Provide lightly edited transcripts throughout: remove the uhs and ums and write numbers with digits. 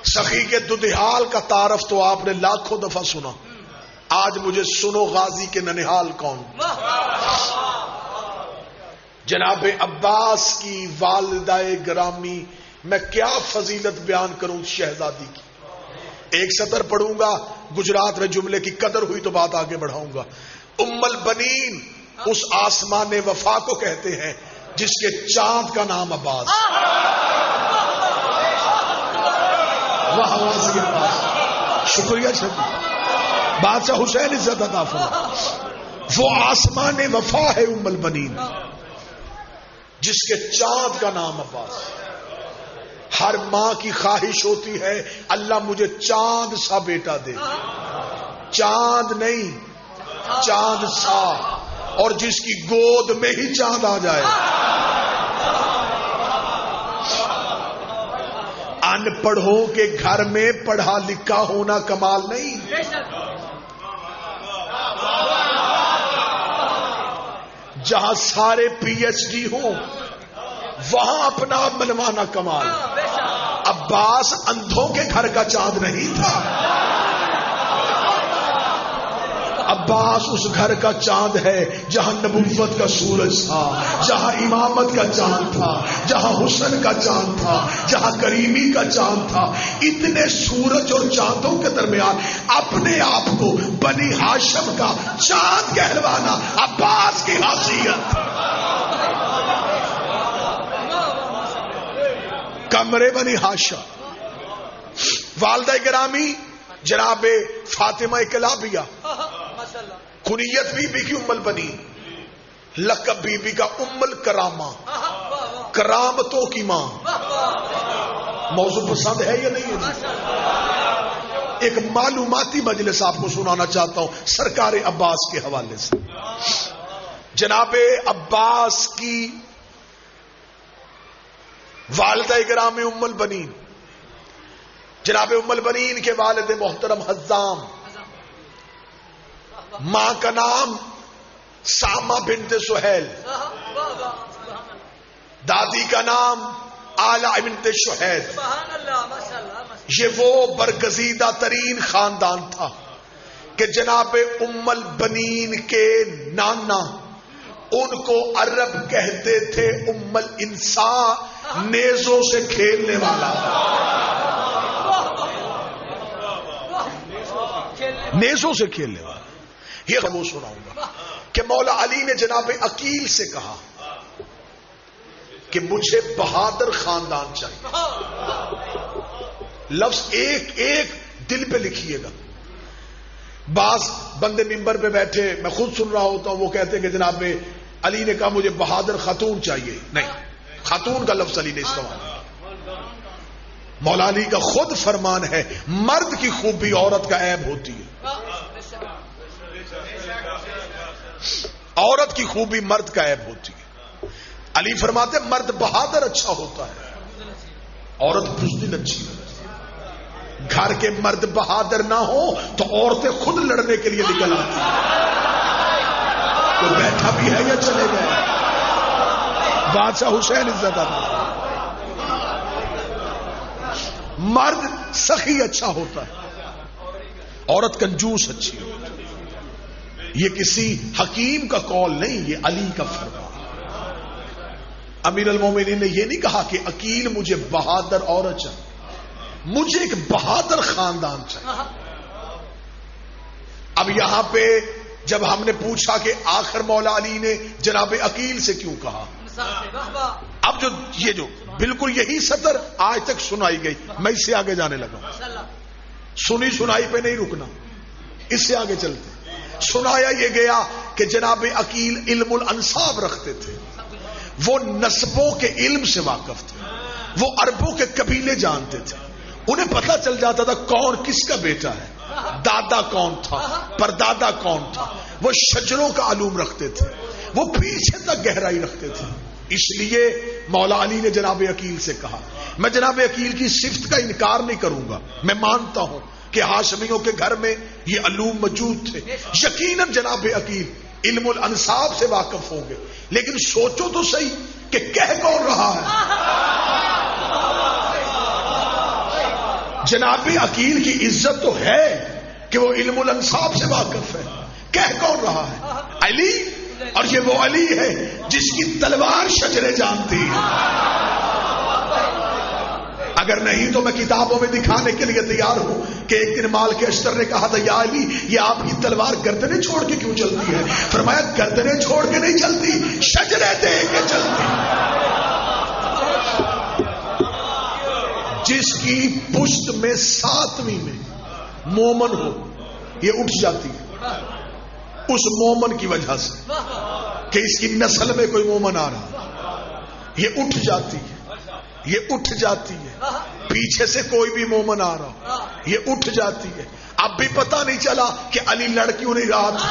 سخی کے دودھیال کا تعارف تو آپ نے لاکھوں دفعہ سنا، آج مجھے سنو غازی کے ننہال کون؟ جناب عباس کی والدہ گرامی، میں کیا فضیلت بیان کروں شہزادی کی. ایک سطر پڑھوں گا، گجرات میں جملے کی قدر ہوئی تو بات آگے بڑھاؤں گا. ام البنین اس آسمان وفا کو کہتے ہیں جس کے چاند کا نام عباس. شکریہ بادشاہ حسین عزت عطا فرما. وہ آسمان وفا ہے ام البنین جس کے چاند کا نام عباس. ہر ماں کی خواہش ہوتی ہے اللہ مجھے چاند سا بیٹا دے، چاند نہیں چاند سا، اور جس کی گود میں ہی چاند آ جائے. ان پڑھوں کے گھر میں پڑھا لکھا ہونا کمال نہیں، جہاں سارے پی ایچ ڈی ہوں وہاں اپنا آپ منوانا کمال. عباس اندھوں کے گھر کا چاند نہیں تھا، عباس اس گھر کا چاند ہے جہاں نبوت کا سورج تھا، جہاں امامت کا چاند تھا، جہاں حسن کا چاند تھا، جہاں کریمی کا چاند تھا. اتنے سورج اور چاندوں کے درمیان اپنے آپ کو بنی ہاشم کا چاند کہلوانا عباس کی حیثیت. کمرے بنی ہاشم. والدہ گرامی جناب فاطمہ کلابیہ، کنیت بی بی کی ام البنین، لقب بی بی کا ام الکرامہ، کرامتوں کی ماں. موضوع پسند ہے یا نہیں ہے؟ ایک معلوماتی مجلس آپ کو سنانا چاہتا ہوں سرکار عباس کے حوالے سے. جناب عباس کی والدہ گرامی ام البنین، جناب ام البنین کے والد محترم حزام، ماں کا نام سامہ بنت سہیل، دادی کا نام آلہ بنت شہید. یہ وہ برگزیدہ ترین خاندان تھا کہ جناب ام البنین کے نانا ان کو عرب کہتے تھے ام الانسان، نیزوں سے کھیلنے والا. نیزوں سے کھیلنے والا. یہ وہ سناؤں گا کہ مولا علی نے جناب عقیل سے کہا کہ مجھے بہادر خاندان چاہیے. لفظ ایک ایک دل پہ لکھیے گا. بعض بندے ممبر پہ بیٹھے، میں خود سن رہا ہوتا ہوں، وہ کہتے ہیں کہ جناب علی نے کہا مجھے بہادر خاتون چاہیے. نہیں، خاتون کا لفظ علی نے استعمال کیا. مولا علی کا خود فرمان ہے مرد کی خوبی عورت کا عیب ہوتی ہے، عورت کی خوبی مرد کا عیب ہوتی ہے. علی فرماتے مرد بہادر اچھا ہوتا ہے، عورت بزدل اچھی ہے. گھر کے مرد بہادر نہ ہو تو عورتیں خود لڑنے کے لیے نکل آتی ہیں. تو بیٹھا بھی ہے یا چلے گئے؟ بادشاہ حسین عزت عطا. مرد سخی اچھا ہوتا ہے، عورت کنجوس اچھی ہوتی ہے. یہ کسی حکیم کا قول نہیں، یہ علی کا فرمان. امیر المومنین نے یہ نہیں کہا کہ عقیل مجھے بہادر عورت چاہیے، مجھے ایک بہادر خاندان چاہیے. اب یہاں پہ جب ہم نے پوچھا کہ آخر مولا علی نے جناب عقیل سے کیوں کہا، اب یہ جو بالکل یہی سطر آج تک سنائی گئی، میں اس سے آگے جانے لگا. سنی سنائی پہ نہیں رکنا، اس سے آگے چلتے. سنایا یہ گیا کہ جناب عقیل علم الانساب رکھتے تھے، وہ نسبوں کے علم سے واقف تھے، وہ عربوں کے قبیلے جانتے تھے. انہیں پتہ چل جاتا تھا کون کس کا بیٹا ہے، دادا کون تھا، پردادا کون تھا. وہ شجروں کا علوم رکھتے تھے، وہ پیچھے تک گہرائی رکھتے تھے. اس لیے مولا علی نے جناب عقیل سے کہا. میں جناب عقیل کی صفت کا انکار نہیں کروں گا، میں مانتا ہوں کہ ہاشمیوں کے گھر میں یہ علوم موجود تھے. یقیناً جناب عقیل علم الانساب سے واقف ہوں گے، لیکن سوچو تو صحیح کہ کہہ کون رہا ہے. جناب عقیل کی عزت تو ہے کہ وہ علم الانصاب سے واقف ہے. کہہ کون رہا ہے؟ علی. اور یہ وہ علی ہے جس کی تلوار شجرے جانتی ہے. اگر نہیں تو میں کتابوں میں دکھانے کے لیے تیار ہوں کہ ایک دن مال کے اشتر نے کہا تھا یا علی یہ آپ کی تلوار گردنیں چھوڑ کے کیوں چلتی ہے؟ فرمایا گردنیں چھوڑ کے نہیں چلتی، شجرے دے کے چلتی. جس کی پشت میں 7ویں میں مومن ہو یہ اٹھ جاتی ہے اس مومن کی وجہ سے کہ اس کی نسل میں کوئی مومن آ رہا، یہ اٹھ جاتی ہے، یہ اٹھ جاتی ہے. پیچھے سے کوئی بھی مومن آ رہا یہ اٹھ جاتی ہے. اب بھی پتہ نہیں چلا کہ علی لڑکیوں نہیں رہا تھا.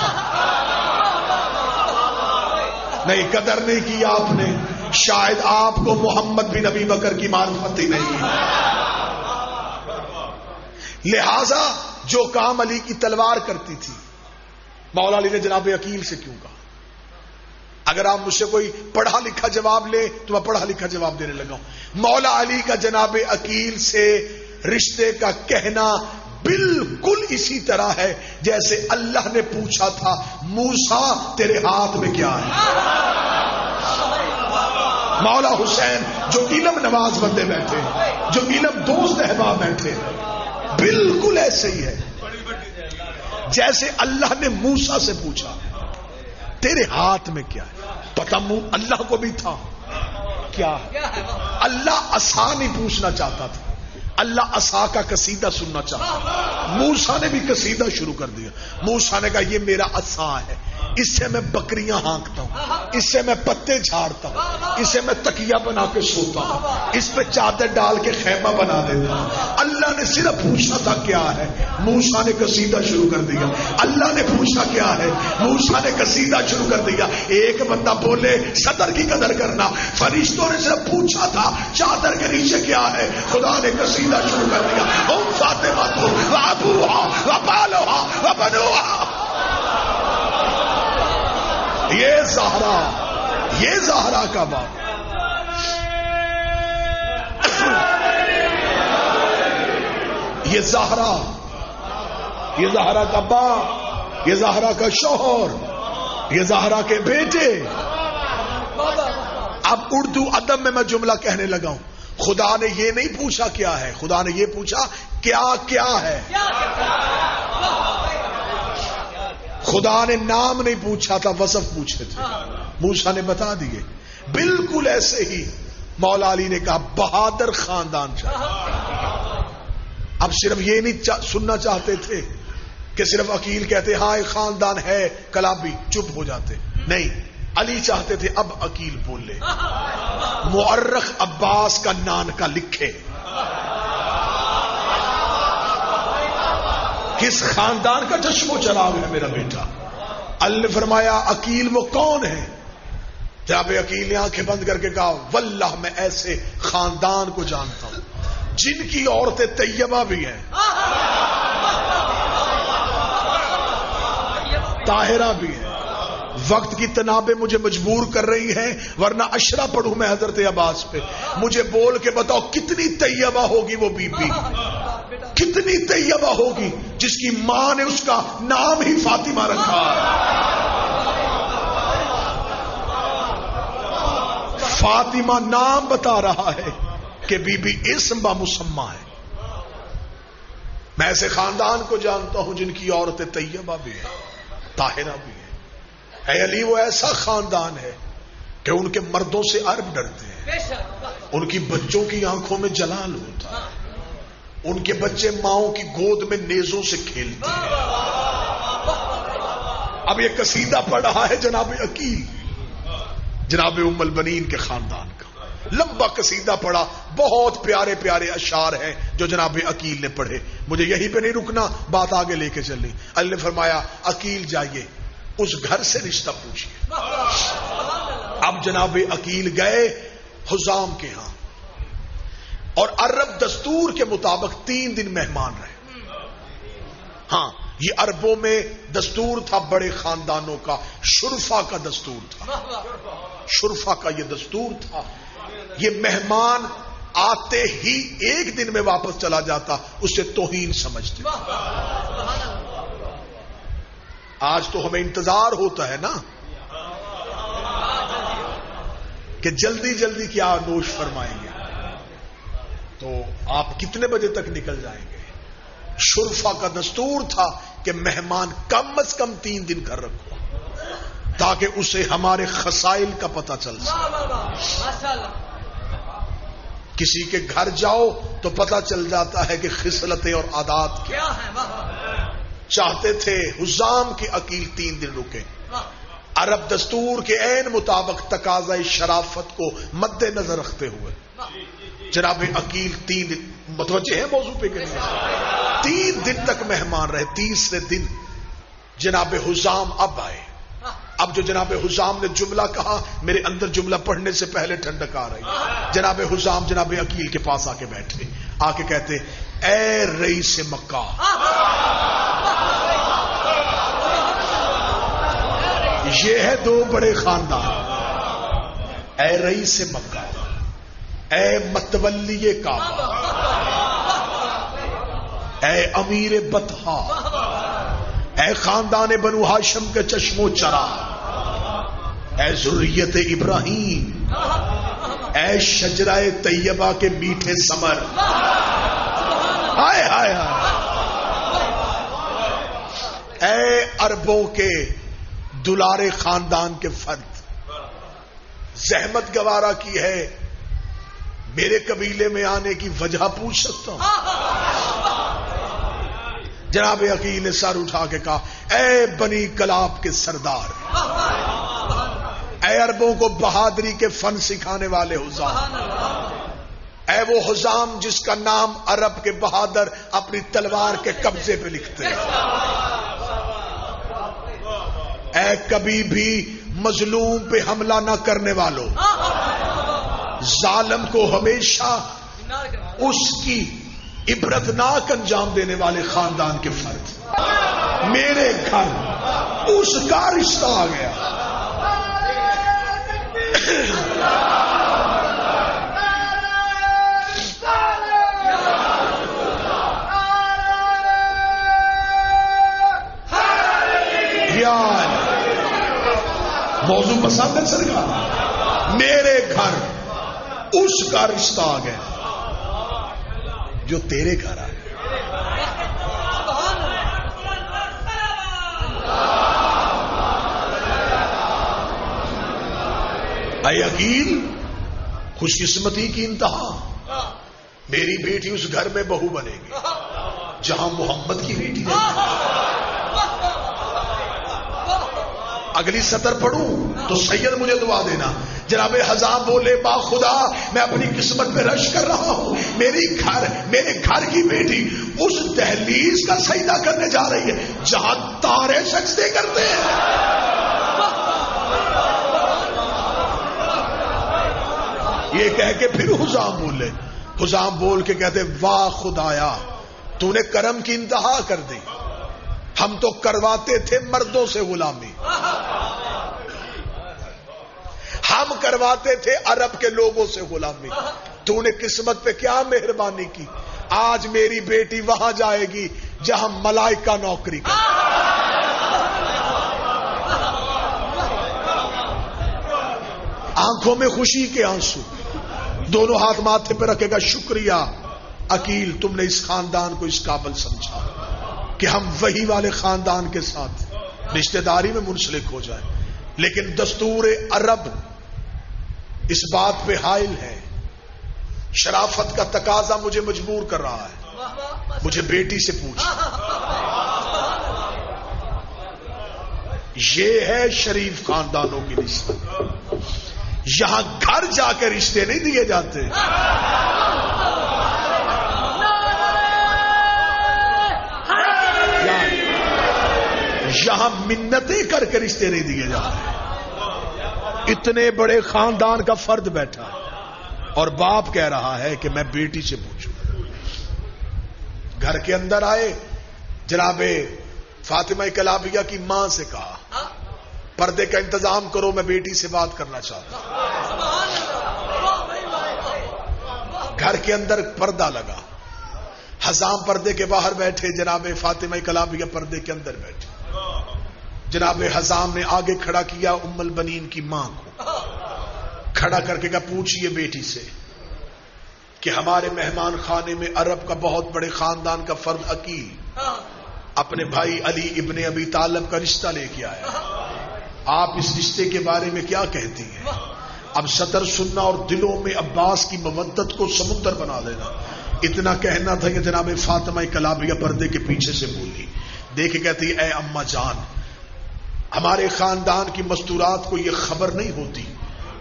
نہیں، قدر نہیں کی آپ نے. شاید آپ کو محمد بن ابی بکر کی معرفت ہی نہیں. لہذا جو کام علی کی تلوار کرتی تھی مولا علی نے جناب عقیل سے کیوں کہا؟ اگر آپ مجھ سے کوئی پڑھا لکھا جواب لے تو میں پڑھا لکھا جواب دینے لگا ہوں. مولا علی کا جناب عقیل سے رشتے کا کہنا بالکل اسی طرح ہے جیسے اللہ نے پوچھا تھا موسیٰ تیرے ہاتھ میں کیا ہے. مولا حسین جو علم نواز بندے بیٹھے، جو علم دوست احباب بیٹھے، بالکل ایسے ہی ہے جیسے اللہ نے موسیٰ سے پوچھا تیرے ہاتھ میں کیا ہے. پتہ اللہ کو بھی تھا کیا ہے. اللہ عصا نہیں پوچھنا چاہتا تھا، اللہ عصا کا قصیدہ سننا چاہتا تھا. موسیٰ نے بھی قصیدہ شروع کر دیا. موسیٰ نے کہا یہ میرا عصا ہے، اس سے میں بکریاں ہانکتا ہوں، اس سے میں پتے جھاڑتا ہوں، اس سے میں تکیہ بنا کے سوتا ہوں، اس پہ چادر ڈال کے خیمہ بنا دیتا ہوں. اللہ نے صرف پوچھا تھا کیا ہے، موسیٰ نے قصیدہ شروع کر دیا. اللہ نے پوچھا کیا ہے، موسیٰ نے قصیدہ شروع کر دیا. ایک بندہ بولے صدر کی قدر کرنا، فرشتوں نے صرف پوچھا تھا چادر کے نیچے کیا ہے، خدا نے قصیدہ شروع کر دیا. ام فاطمہ تو وابوہا وبالوہا وبنوہا. یہ زہرا کا باپ، یہ زہرا کا باپ، یہ زہرا کا شوہر، یہ زہرا کے بیٹے. اب اردو ادب میں جملہ کہنے لگا ہوں. خدا نے یہ نہیں پوچھا کیا ہے، خدا نے یہ پوچھا کیا کیا ہے. خدا نے نام نہیں پوچھا تھا، وصف پوچھے تھے. موسیٰ نے بتا دیے. بالکل ایسے ہی مولا علی نے کہا بہادر خاندان چاہیے. اب صرف یہ نہیں سننا چاہتے تھے کہ صرف عقیل کہتے ہاں ایک خاندان ہے کلابی چپ ہو جاتے. نہیں، علی چاہتے تھے اب عقیل بولے، مؤرخ عباس کا نان کا لکھے کس خاندان کا چشم و چراغ ہے میرا بیٹا. اللہ نے فرمایا عقیل وہ کون ہے؟ جناب عقیل نے آنکھیں بند کر کے کہا واللہ میں ایسے خاندان کو جانتا ہوں جن کی عورتیں طیبہ بھی ہیں، طاہرہ بھی ہیں. وقت کی تنابیں مجھے مجبور کر رہی ہیں ورنہ اشرا پڑھوں میں حضرت عباس پہ. مجھے بول کے بتاؤ کتنی طیبہ ہوگی وہ بی بی، کتنی طیبہ ہوگی جس کی ماں نے اس کا نام ہی فاطمہ رکھا. فاطمہ نام بتا رہا ہے کہ بی بی اسم با مسمہ ہے. میں ایسے خاندان کو جانتا ہوں جن کی عورتیں طیبہ بھی ہیں، طاہرہ بھی ہیں. اے علی وہ ایسا خاندان ہے کہ ان کے مردوں سے عرب ڈرتے ہیں، ان کی بچوں کی آنکھوں میں جلال ہوتا ہے، ان کے بچے ماؤں کی گود میں نیزوں سے کھیلتے ہیں. اب یہ قصیدہ پڑھ رہا ہے جناب عقیل، جناب ام البنین کے خاندان کا. لمبا قصیدہ پڑھا، بہت پیارے پیارے اشعار ہیں جو جناب عقیل نے پڑھے. مجھے یہیں پہ نہیں رکنا، بات آگے لے کے چلنی. اللہ نے فرمایا عقیل جائیے اس گھر سے رشتہ پوچھیے. اب جناب عقیل گئے حزام کے ہاں اور عرب دستور کے مطابق 3 دن مہمان رہے. ہاں یہ عربوں میں دستور تھا بڑے خاندانوں کا، شرفا کا دستور تھا، شرفا کا یہ دستور تھا. یہ مہمان آتے ہی ایک دن میں واپس چلا جاتا، اسے توہین سمجھتے۔ آج تو ہمیں انتظار ہوتا ہے نا کہ جلدی جلدی کیا نوش فرمائیں گے، تو آپ کتنے بجے تک نکل جائیں گے؟ شرفا کا دستور تھا کہ مہمان کم از کم 3 دن گھر رکھو تاکہ اسے ہمارے خسائل کا پتہ چل سکے۔ کسی کے گھر جاؤ تو پتہ چل جاتا ہے کہ خصلتیں اور عادات کیا ہیں۔ چاہتے تھے حزام کی عقیل 3 دن رکے، عرب دستور کے عین مطابق تقاضۂ شرافت کو مد نظر رکھتے ہوئے جناب عقیل 3 دن، متوجہ ہے موضوع پہ کہ نہیں؟ 3 دن تک مہمان رہے۔ تیسرے دن جناب حزام اب آئے۔ اب جو جناب حزام نے جملہ کہا، میرے اندر جملہ پڑھنے سے پہلے ٹھنڈک آ رہی۔ جناب حزام جناب عقیل کے پاس آ کے بیٹھے، آ کے کہتے اے رئیس مکہ، یہ ہے 2 بڑے خاندان، اے رئیس مکہ، اے متولی کعبہ، اے امیر بطحا، اے خاندان بنو ہاشم کے چشم و چراغ، اے ذریت ابراہیم، اے شجرہ طیبہ کے میٹھے ثمر، ہائے ہائے ہائے، اے عربوں کے دلارے خاندان کے فرد، زحمت گوارا کی ہے، میرے قبیلے میں آنے کی وجہ پوچھ سکتا ہوں؟ جناب عقیل نے سر اٹھا کے کہا اے بنی کلاب کے سردار، اے عربوں کو بہادری کے فن سکھانے والے حزام، اے وہ حزام جس کا نام عرب کے بہادر اپنی تلوار کے قبضے پہ لکھتے ہیں، اے کبھی بھی مظلوم پہ حملہ نہ کرنے والوں، ظالم کو ہمیشہ اس کی عبرتناک انجام دینے والے خاندان کے فرد، میرے گھر اس کا رشتہ آ گیا۔ موضوع پسند ہے سرکار، میرے گھر اس کا رشتہ آ گیا جو تیرے گھر آ گیا۔ اے عقیل، خوش قسمتی کی انتہا، میری بیٹی اس گھر میں بہو بنے گی جہاں محمد کی بیٹی رہے۔ اگلی سطر پڑھوں تو سید مجھے دعا دینا۔ جناب حزام بولے با خدا میں اپنی قسمت پہ رش کر رہا ہوں، میرے گھر کی بیٹی اس دہلیز کا سجدہ کرنے جا رہی ہے جہاں تارے سجدے کرتے ہیں۔ یہ کہہ کے پھر حزام بولے، حزام بول کے کہتے واہ خدایا تو نے کرم کی انتہا کر دی، ہم تو کرواتے تھے مردوں سے غلامی، ہم کرواتے تھے عرب کے لوگوں سے غلامی، تو نے قسمت پہ کیا مہربانی کی، آج میری بیٹی وہاں جائے گی جہاں ملائکہ نوکری کرتے۔ آنکھوں میں خوشی کے آنسو، دونوں ہاتھ ماتھے پہ رکھے گا، شکریہ عقیل تم نے اس خاندان کو اس قابل سمجھا کہ ہم وہی والے خاندان کے ساتھ رشتہ داری میں منسلک ہو جائیں، لیکن دستور عرب اس بات پہ حائل ہے، شرافت کا تقاضا مجھے مجبور کر رہا ہے، مجھے بیٹی سے پوچھ، یہ ہے شریف خاندانوں کی نسبت، یہاں گھر جا کے رشتے نہیں دیے جاتے، یہاں منتیں کر کے رشتے نہیں دیے جاتے۔ اتنے بڑے خاندان کا فرد بیٹھا اور باپ کہہ رہا ہے کہ میں بیٹی سے پوچھوں۔ گھر کے اندر آئے، جناب فاطمہ کلابیہ کی ماں سے کہا پردے کا انتظام کرو، میں بیٹی سے بات کرنا چاہتا ہوں۔ گھر کے اندر پردہ لگا، حزام پردے کے باہر بیٹھے، جناب فاطمہ کلابیہ پردے کے اندر بیٹھے. جناب حزام نے آگے کھڑا کیا ام البنین کی ماں کو، کھڑا کر کے کہا پوچھئے بیٹی سے کہ ہمارے مہمان خانے میں عرب کا بہت بڑے خاندان کا فرد عقیل اپنے بھائی علی ابن ابی طالب کا رشتہ لے کے آیا، آپ اس رشتے کے بارے میں کیا کہتی ہیں؟ اب سطر سننا اور دلوں میں عباس کی مودت کو سمندر بنا دینا. اتنا کہنا تھا کہ جناب فاطمہ کلابیہ پردے کے پیچھے سے بولی، دیکھ کہتی اے اماں جان، ہمارے خاندان کی مستورات کو یہ خبر نہیں ہوتی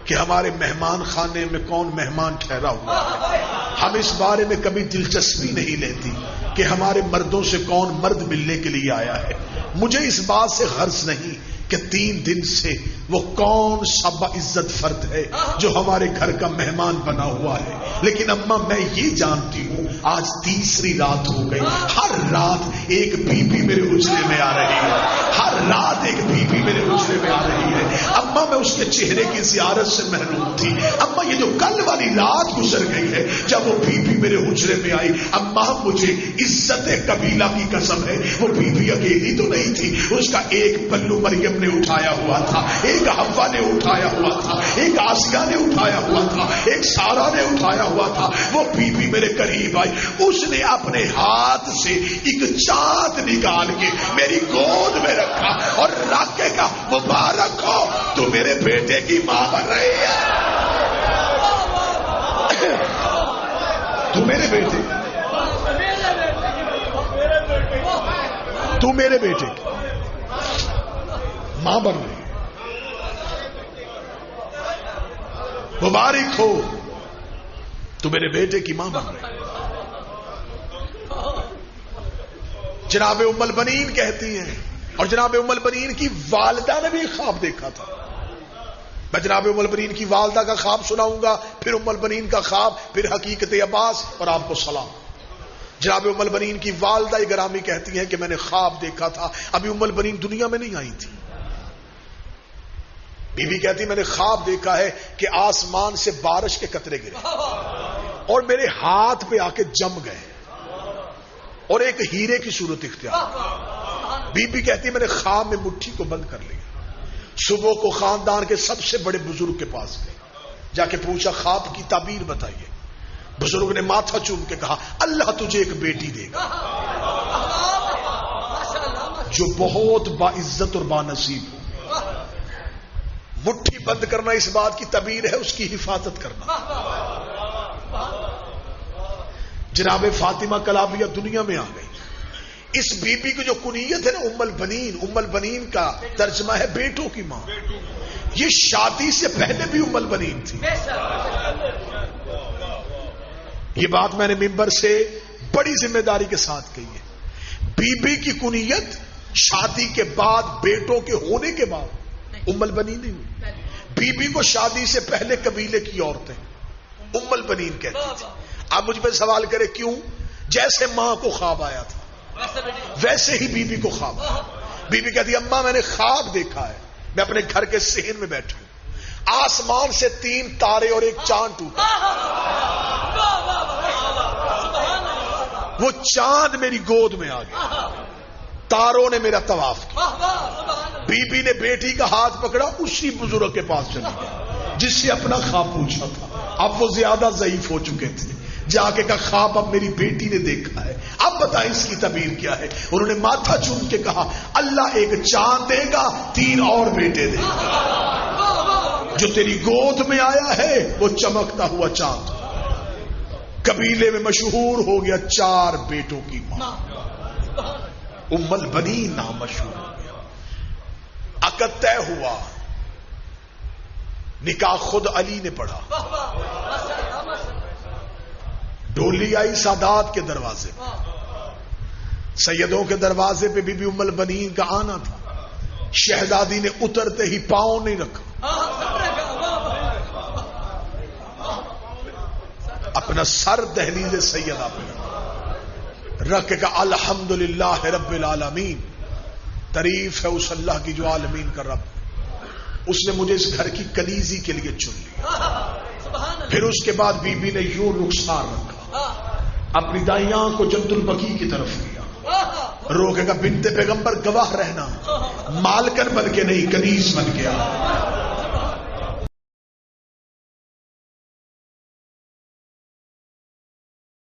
کہ ہمارے مہمان خانے میں کون مہمان ٹھہرا ہوا ہے. ہم اس بارے میں کبھی دلچسپی نہیں لیتی کہ ہمارے مردوں سے کون مرد ملنے کے لیے آیا ہے. مجھے اس بات سے غرض نہیں کہ 3 دن سے وہ کون سا باعزت فرد ہے جو ہمارے گھر کا مہمان بنا ہوا ہے، لیکن اماں میں یہ جانتی ہوں آج تیسری رات ہو گئی، ہر رات ایک بی بی میرے حجرے میں آ رہی ہے، ہر رات ایک بی بی میرے حجرے میں آ رہی ہے. اماں میں اس کے چہرے کی زیارت سے محروم تھی. اماں یہ جو کل والی رات گزر گئی ہے جب وہ بی بی میرے حجرے میں آئی، اماں مجھے عزت قبیلہ کی قسم ہے وہ بی بی اکیلی تو نہیں تھی، اس کا ایک پلو مریم نے اٹھایا ہوا تھا، ایک حوا نے اٹھایا ہوا تھا، ایک آسیہ نے اٹھایا ہوا تھا، ایک سارا نے اٹھایا ہوا تھا. وہ بی بی میرے قریب آئی، اس نے اپنے ہاتھ سے ایک چاند نکال کے میری گود میں رکھا اور رکھ کے کہا مبارک ہو تو میرے بیٹے کی ماں بن رہی ہے. تو میرے بیٹے، تو میرے بیٹے کی ماں بن رہی ہے. مبارک ہو تو میرے بیٹے کی ماں بن رہی ہے. جناب ام البنین کہتی ہیں، اور جناب ام البنین کی والدہ نے بھی خواب دیکھا تھا. میں جناب ام البنین کی والدہ کا خواب سناؤں گا، پھر ام البنین کا خواب، پھر حقیقت عباس اور آپ کو سلام. جناب ام البنین کی والدہ گرامی کہتی ہیں کہ میں نے خواب دیکھا تھا، ابھی ام البنین دنیا میں نہیں آئی تھی. بی بی کہتی میں نے خواب دیکھا ہے کہ آسمان سے بارش کے قطرے گرے اور میرے ہاتھ پہ آ کے جم گئے اور ایک ہیرے کی صورت اختیار. بی بی کہتی میں نے خواب میں مٹھی کو بند کر لیا. صبح کو خاندان کے سب سے بڑے بزرگ کے پاس گئے، جا کے پوچھا خواب کی تعبیر بتائیے. بزرگ نے ماتھا چوم کے کہا اللہ تجھے ایک بیٹی دے گا جو بہت باعزت اور بانصیب ہو. مٹھی بند کرنا اس بات کی تعبیر ہے اس کی حفاظت کرنا. جناب فاطمہ کلابیہ دنیا میں آ گئی. اس بی بی کی جو کنیت ہے نا ام البنین، ام البنین کا ترجمہ ہے بیٹوں کی ماں. یہ شادی سے پہلے بھی ام البنین تھی. یہ بات میں نے ممبر سے بڑی ذمہ داری کے ساتھ کہی ہے. بی بی کی کنیت شادی کے بعد بیٹوں کے ہونے کے بعد ام البنین نہیں ہوئی. بی بی کو شادی سے پہلے قبیلے کی عورتیں ام البنین کہتی تھی. آپ مجھ پہ سوال کرے کیوں؟ جیسے ماں کو خواب آیا تھا ویسے ہی بی بی کو خواب آیا. بی بی کہتی اماں میں نے خواب دیکھا ہے، میں اپنے گھر کے صحن میں بیٹھا ہوں، آسمان سے 3 تارے اور ایک چاند ٹوٹا، وہ چاند میری گود میں آ گیا، تاروں نے میرا طواف کیا. بی بی نے بیٹی کا ہاتھ پکڑا، اسی بزرگ کے پاس چلی گئی جس سے اپنا خواب پوچھا تھا. اب وہ زیادہ ضعیف ہو چکے تھے. جا کے کہا خواب اب میری بیٹی نے دیکھا ہے، اب بتائیں اس کی تعبیر کیا ہے. انہوں نے ماتھا چوم کے کہا اللہ ایک چاند دے گا، 3 اور بیٹے دے گا. جو تیری گود میں آیا ہے وہ چمکتا ہوا چاند قبیلے میں مشہور ہو گیا 4 بیٹوں کی ماں. ام البنین نام مشہور ہو گیا. عقد طے ہوا، نکاح خود علی نے پڑھا. ڈولی آئی سادات کے دروازے پہ، سیدوں کے دروازے پہ بی بی ام البنین کا آنا تھا. شہزادی نے اترتے ہی پاؤں نہیں رکھا، اپنا سر دہلیز سیدہ پہ رکھ کے الحمدللہ رب العالمین، تعریف ہے اس اللہ کی جو عالمین کا رب، اس نے مجھے اس گھر کی کنیزی کے لیے چن لیا. پھر اس کے بعد بی بی نے یوں رخسار رکھا، اپنی دائیں آنکھ کو جنت البقیع کی طرف کیا، روکے گا بنت پیغمبر گواہ رہنا، مالکن بن کے نہیں کنیز بن کے آ۔